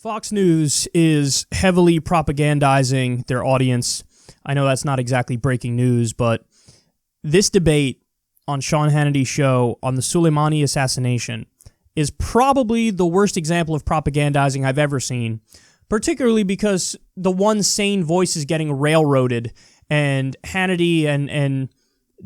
Fox News is heavily propagandizing their audience. I know that's not exactly breaking news, but this debate on Sean Hannity's show on the Soleimani assassination is probably the worst example of propagandizing I've ever seen, particularly because the one sane voice is getting railroaded, and Hannity and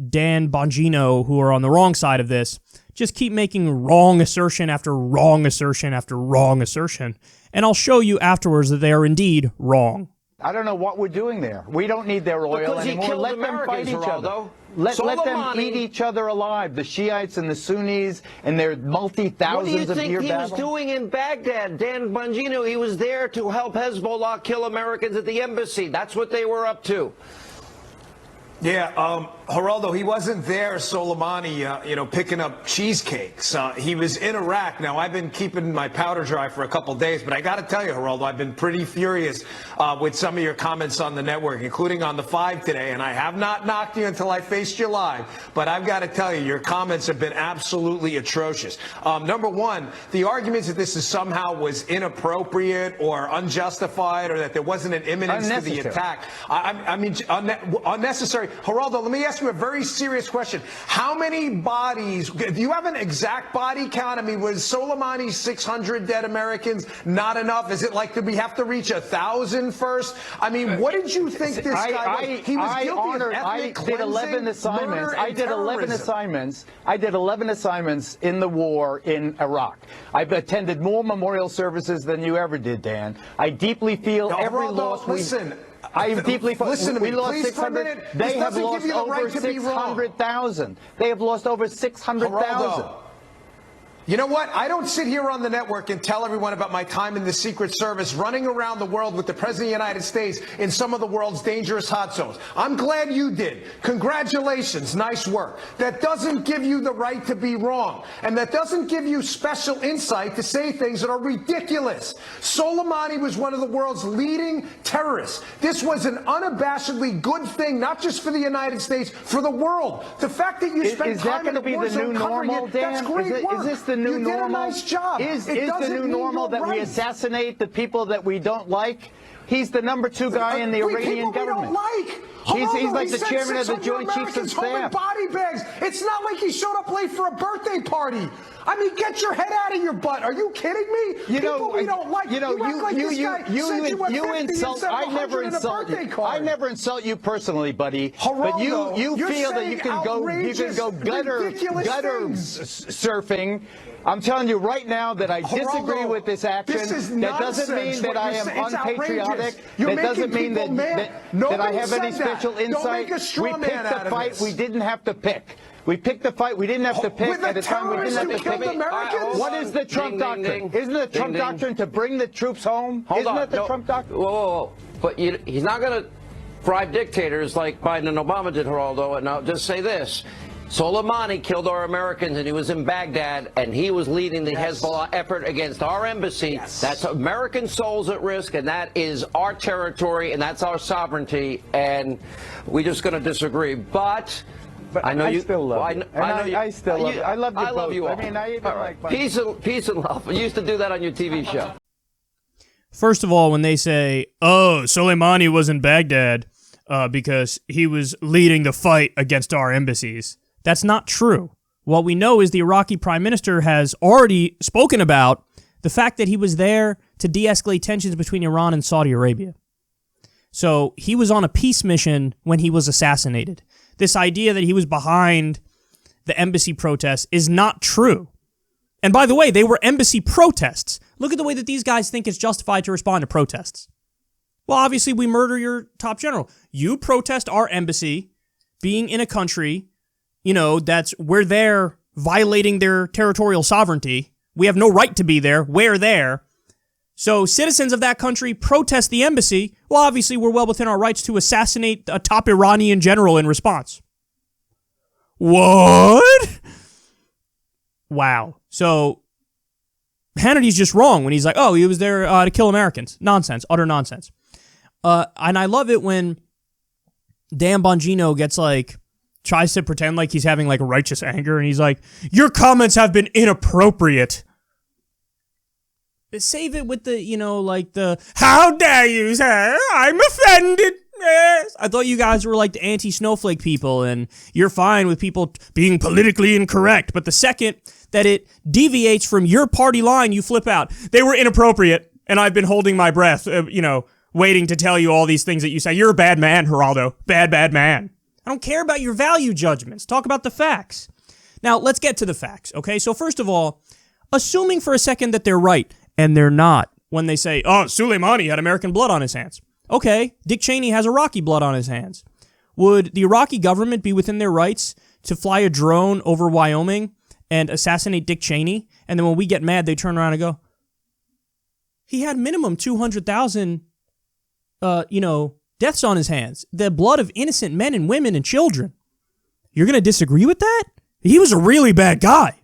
Dan Bongino, who are on the wrong side of this, just keep making wrong assertion after wrong assertion after wrong assertion. And I'll show you afterwards that they are indeed wrong. I don't know what we're doing there. We don't need their oil anymore. Let them fight each other. Let them eat each other alive, the Shiites and the Sunnis and their multi-thousands of year battle. What do you think he was doing in Baghdad? Dan Bongino, he was there to help Hezbollah kill Americans at the embassy. That's what they were up to. Yeah, Geraldo, he wasn't there, Soleimani, picking up cheesecakes. He was in Iraq. Now, I've been keeping my powder dry for a couple days, but I got to tell you, Geraldo, I've been pretty furious with some of your comments on the network, including on the 5 today, and I have not knocked you until I faced you live, but I've got to tell you, your comments have been absolutely atrocious. Number one, the arguments that this is somehow was inappropriate or unjustified or that there wasn't an imminence to the attack. I mean, unnecessary. Geraldo, let me ask you a very serious question. How many bodies, do you have an exact body count? I mean, was Soleimani's 600 dead Americans not enough? Is it like, did we have to reach 1,000 first? I mean, what did you think this guy was? He was guilty of ethnic cleansing, 11 assignments. I did 11 assignments. I did 11 assignments in the war in Iraq. I've attended more memorial services than you ever did, Dan. I deeply feel every loss I deeply listen to me. We lost Please, 600. They have lost over 600,000. They have lost over 600,000. You know what? I don't sit here on the network and tell everyone about my time in the Secret Service running around the world with the President of the United States in some of the world's dangerous hot zones. I'm glad you did. Congratulations. Nice work. That doesn't give you the right to be wrong. And that doesn't give you special insight to say things that are ridiculous. Soleimani was one of the world's leading terrorists. This was an unabashedly good thing, not just for the United States, for the world. The fact that you spent time in the war zone covering it, that's great work. Is this the new normal? You did a nice job. Is the new normal that we assassinate the people that we don't like? He's the number 2 guy in the Iranian government. He's like the chairman of the Joint Chiefs of Staff. Body bags. It's not like he showed up late for a birthday party. I mean, get your head out of your butt. Are you kidding me? People we don't like. You insult. I never insult you. I never insult you personally, buddy. But you feel that you can go gutter surfing. I'm telling you right now that I disagree with this action. That doesn't mean that I am unpatriotic. That doesn't mean that I have any special insight. We picked the fight we didn't have to pick. We picked the fight we didn't have to pick at a time we didn't have to pick. What is the Trump doctrine? Isn't the Trump doctrine to bring the troops home? Isn't it the Trump doctrine? Whoa. But he's not going to bribe dictators like Biden and Obama did, Geraldo. And I'll just say this. Soleimani killed our Americans, and he was in Baghdad, and he was leading the Hezbollah effort against our embassy. That's American souls at risk, and that is our territory, and that's our sovereignty, and we're just going to disagree. But I know you still love you. I still love you. I love you both. I love you all. I mean, I even like peace and love. You used to do that on your TV show. First of all, when they say, oh, Soleimani was in Baghdad because he was leading the fight against our embassies, that's not true. What we know is the Iraqi prime minister has already spoken about the fact that he was there to de-escalate tensions between Iran and Saudi Arabia. So he was on a peace mission when he was assassinated. This idea that he was behind the embassy protests is not true. And by the way, they were embassy protests. Look at the way that these guys think it's justified to respond to protests. Well, obviously, we murder your top general. You protest our embassy being in a country, that's we're there violating their territorial sovereignty. We have no right to be there. We're there. So citizens of that country protest the embassy. Well, obviously, we're well within our rights to assassinate a top Iranian general in response. What? Wow. So Hannity's just wrong when he's like, oh, he was there to kill Americans. Nonsense. Utter nonsense. And I love it when Dan Bongino tries to pretend like he's having righteous anger, and he's like, your comments have been inappropriate. save it with the, like the, how dare you, sir? I'm offended. Yes. I thought you guys were like the anti-snowflake people and you're fine with people being politically incorrect. But the second that it deviates from your party line, you flip out. They were inappropriate and I've been holding my breath, waiting to tell you all these things that you say. You're a bad man, Geraldo. Bad man. I don't care about your value judgments. Talk about the facts. Now, let's get to the facts, okay? So first of all, assuming for a second that they're right, and they're not, when they say, oh, Soleimani had American blood on his hands. Okay, Dick Cheney has Iraqi blood on his hands. Would the Iraqi government be within their rights to fly a drone over Wyoming and assassinate Dick Cheney? And then when we get mad, they turn around and go, he had minimum 200,000, deaths on his hands. The blood of innocent men and women and children. You're going to disagree with that? He was a really bad guy.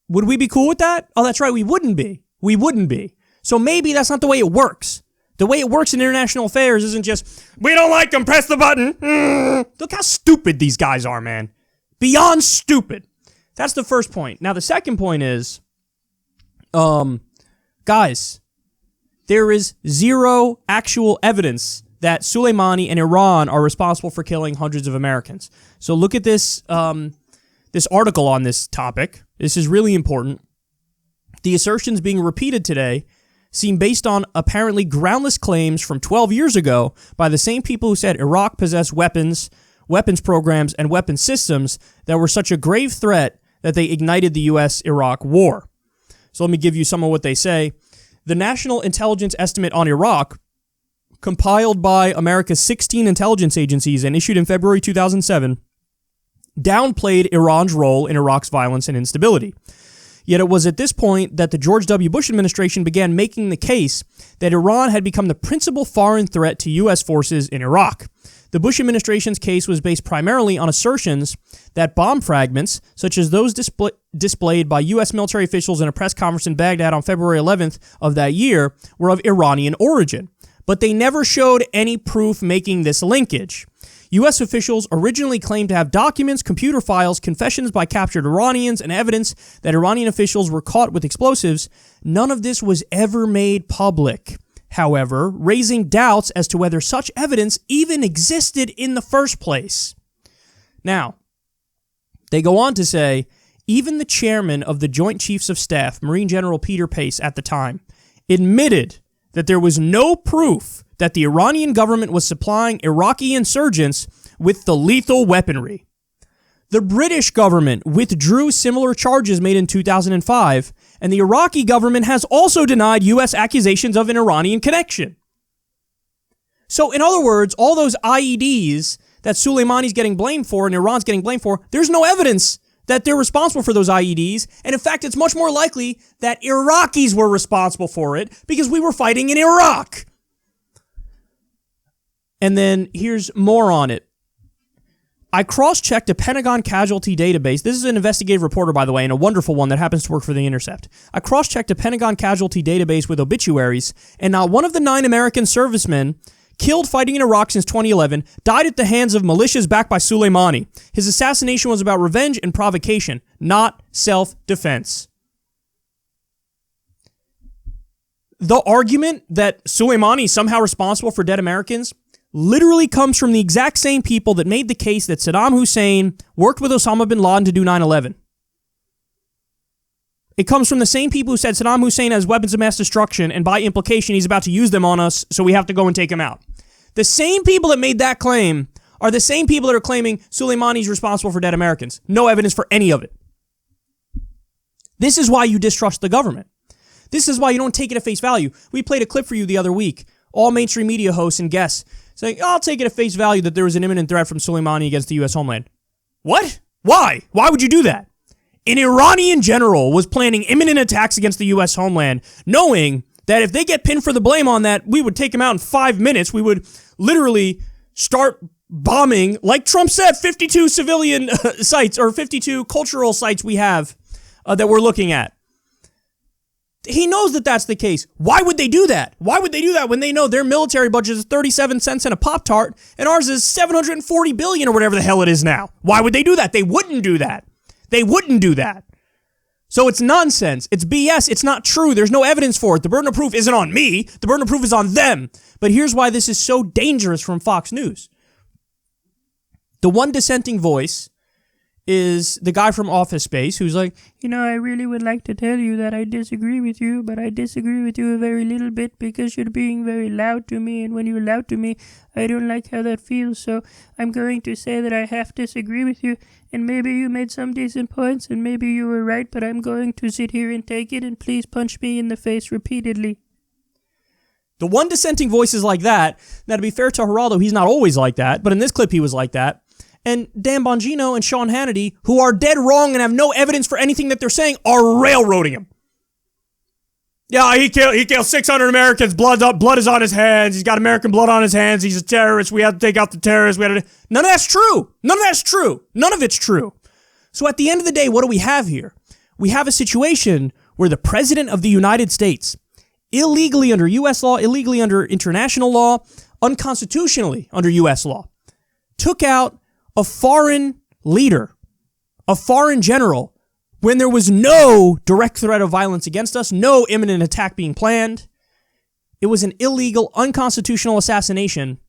Would we be cool with that? Oh, that's right, we wouldn't be. We wouldn't be. So maybe that's not the way it works. The way it works in international affairs isn't just, we don't like them, press the button. Look how stupid these guys are, man. Beyond stupid. That's the first point. Now, the second point is, guys, there is zero actual evidence that Soleimani and Iran are responsible for killing hundreds of Americans. So look at this, this article on this topic. This is really important. The assertions being repeated today seem based on apparently groundless claims from 12 years ago by the same people who said Iraq possessed weapons programs, and weapon systems that were such a grave threat that they ignited the U.S.-Iraq war. So let me give you some of what they say. The National Intelligence Estimate on Iraq, compiled by America's 16 intelligence agencies and issued in February 2007, downplayed Iran's role in Iraq's violence and instability. Yet it was at this point that the George W. Bush administration began making the case that Iran had become the principal foreign threat to U.S. forces in Iraq. The Bush administration's case was based primarily on assertions that bomb fragments, such as those displayed by U.S. military officials in a press conference in Baghdad on February 11th of that year, were of Iranian origin. But they never showed any proof making this linkage. U.S. officials originally claimed to have documents, computer files, confessions by captured Iranians, and evidence that Iranian officials were caught with explosives. None of this was ever made public, however, raising doubts as to whether such evidence even existed in the first place. Now, they go on to say, even the chairman of the Joint Chiefs of Staff, Marine General Peter Pace, at the time, admitted that there was no proof that the Iranian government was supplying Iraqi insurgents with the lethal weaponry. The British government withdrew similar charges made in 2005, and the Iraqi government has also denied U.S. accusations of an Iranian connection. So, in other words, all those IEDs that Soleimani's getting blamed for and Iran's getting blamed for, there's no evidence that they're responsible for those IEDs, and in fact, it's much more likely that Iraqis were responsible for it because we were fighting in Iraq. And then here's more on it. I cross-checked a Pentagon casualty database. This is an investigative reporter, by the way, and a wonderful one that happens to work for The Intercept. I cross-checked a Pentagon casualty database with obituaries, and not one of the 9 American servicemen killed fighting in Iraq since 2011 died at the hands of militias backed by Soleimani. His assassination was about revenge and provocation, not self-defense. The argument that Soleimani is somehow responsible for dead Americans literally comes from the exact same people that made the case that Saddam Hussein worked with Osama bin Laden to do 9/11. It comes from the same people who said Saddam Hussein has weapons of mass destruction, and by implication, he's about to use them on us, so we have to go and take him out. The same people that made that claim are the same people that are claiming Soleimani's responsible for dead Americans. No evidence for any of it. This is why you distrust the government. This is why you don't take it at face value. We played a clip for you the other week. All mainstream media hosts and guests saying, I'll take it at face value that there was an imminent threat from Soleimani against the U.S. homeland. What? Why? Why would you do that? An Iranian general was planning imminent attacks against the U.S. homeland, knowing that if they get pinned for the blame on that, we would take them out in 5 minutes. We would literally start bombing, like Trump said, 52 civilian sites or 52 cultural sites we have that we're looking at. He knows that that's the case. Why would they do that? Why would they do that when they know their military budget is 37 cents and a Pop-Tart and ours is $740 billion or whatever the hell it is now? Why would they do that? They wouldn't do that. They wouldn't do that. So it's nonsense. It's BS. It's not true. There's no evidence for it. The burden of proof isn't on me. The burden of proof is on them. But here's why this is so dangerous from Fox News. The one dissenting voice is the guy from Office Space who's like, I really would like to tell you that I disagree with you, but I disagree with you a very little bit because you're being very loud to me, and when you're loud to me, I don't like how that feels, so I'm going to say that I half disagree with you, and maybe you made some decent points, and maybe you were right, but I'm going to sit here and take it, and please punch me in the face repeatedly. The one dissenting voice is like that. Now, to be fair to Geraldo, he's not always like that, but in this clip, he was like that. And Dan Bongino and Sean Hannity, who are dead wrong and have no evidence for anything that they're saying, are railroading him. Yeah, he killed 600 Americans. Blood is on his hands. He's got American blood on his hands. He's a terrorist. We have to take out the terrorists. None of that's true. None of that's true. None of it's true. So at the end of the day, what do we have here? We have a situation where the President of the United States, illegally under U.S. law, illegally under international law, unconstitutionally under U.S. law, took out a foreign leader, a foreign general, when there was no direct threat of violence against us, no imminent attack being planned. It was an illegal, unconstitutional assassination,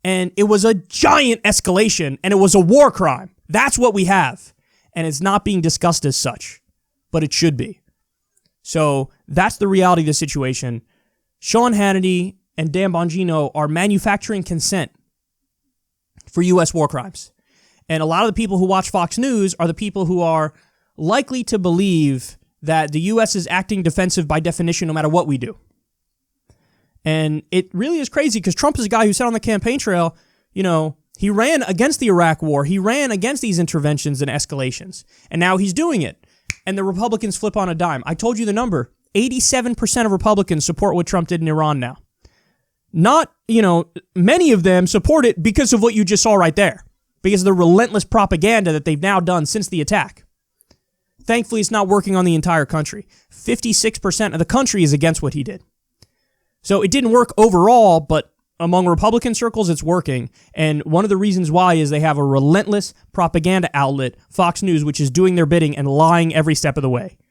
and it was a giant escalation, and it was a war crime. That's what we have, and it's not being discussed as such, but it should be. So that's the reality of the situation. Sean Hannity and Dan Bongino are manufacturing consent for U.S. war crimes. And a lot of the people who watch Fox News are the people who are likely to believe that the U.S. is acting defensive by definition no matter what we do. And it really is crazy because Trump is a guy who said on the campaign trail, he ran against the Iraq war. He ran against these interventions and escalations. And now he's doing it. And the Republicans flip on a dime. I told you the number. 87% of Republicans support what Trump did in Iran now. Not, many of them support it because of what you just saw right there. Because of the relentless propaganda that they've now done since the attack. Thankfully, it's not working on the entire country. 56% of the country is against what he did. So it didn't work overall, but among Republican circles, it's working. And one of the reasons why is they have a relentless propaganda outlet, Fox News, which is doing their bidding and lying every step of the way.